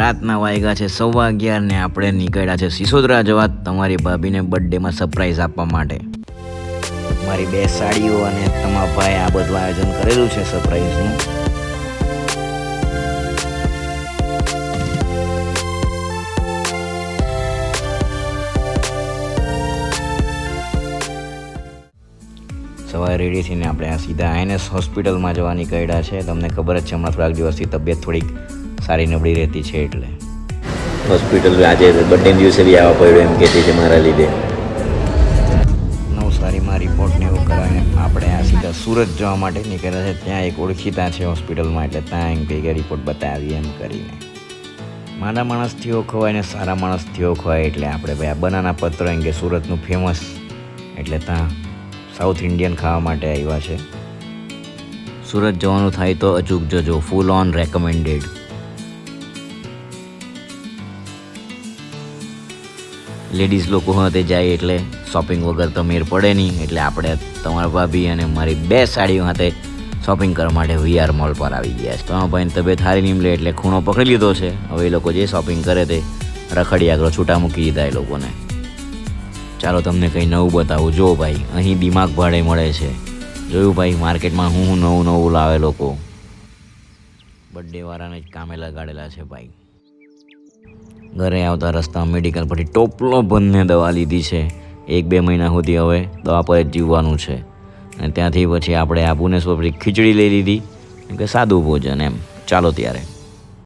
રાતના વાગ્યા છે 11:15 ને આપણે નીકળ્યા છે સિસોદરા જવા તમારી ભાભીને બર્થડેમાં સરપ્રાઈઝ આપવા માટે. મારી 2 સાડીઓ અને તમારા ભાઈ આ બધું આયોજન કરેલું છે સરપ્રાઈઝનું. સવારે રેડી થઈને આપણે આ સીધા INS હોસ્પિટલમાં જવા નીકળ્યા છે. તમને ખબર જ છે હમણાં થોડાક દિવસથી તબિયત થોડીક સારી નબળી રહેતી છે એટલે હોસ્પિટલ આજે બર્થડે દિવસે બી આવવા પડ્યું એમ કહેતી છે મારા લીધે. નવસારીમાં રિપોર્ટને એવું કરાવીને આપણે આ સીધા સુરત જવા માટે નીકળ્યા છે. ત્યાં એક ઓળખીતા છે હોસ્પિટલમાં એટલે ત્યાં એમ કહી કે રિપોર્ટ બતાવીએ એમ કરીને. મારા માણસથી ઓળખવાય ને સારા માણસથી ઓળખવાય એટલે આપણે ભાઈ આ બનાના પત્ર એમ કે સુરતનું ફેમસ એટલે ત્યાં સાઉથ ઇન્ડિયન ખાવા માટે આવ્યા છે. સુરત જવાનું થાય તો અચૂક જજો, ફૂલ ઓન રેકમેન્ડેડ. લેડીઝ લોકો તે જાય એટલે શોપિંગ વગર તો મેર પડે નહીં એટલે આપણે તમારા ભાભી અને મારી 2 સાડીઓ સાથે શોપિંગ કરવા માટે VR મોલ પર આવી ગયા છે. તમારા ભાઈની તબિયત સારી નહીં મળે એટલે ખૂણો પકડી લીધો છે. હવે એ લોકો જે શોપિંગ કરે તે રખડી આગળ છૂટા મૂકી દીધા એ લોકોને. ચાલો તમને કંઈ નવું બતાવું. જો ભાઈ અહીં દિમાગ ભાડે મળે છે. જોયું ભાઈ માર્કેટમાં હું નવું લાવે લોકો. બર્થડેવાળાને જ કામે લગાડેલા છે ભાઈ. ઘરે આવતા રસ્તા મેડિકલ પરથી ટોપલો બંને દવા લીધી છે. 1-2 મહિના સુધી હવે દવા પર જ જીવવાનું છે. અને ત્યાંથી પછી આપણે આ ભુવનેશ્વર ખીચડી લઈ લીધી કેમ કે સાદું ભોજન એમ. ચાલો ત્યારે.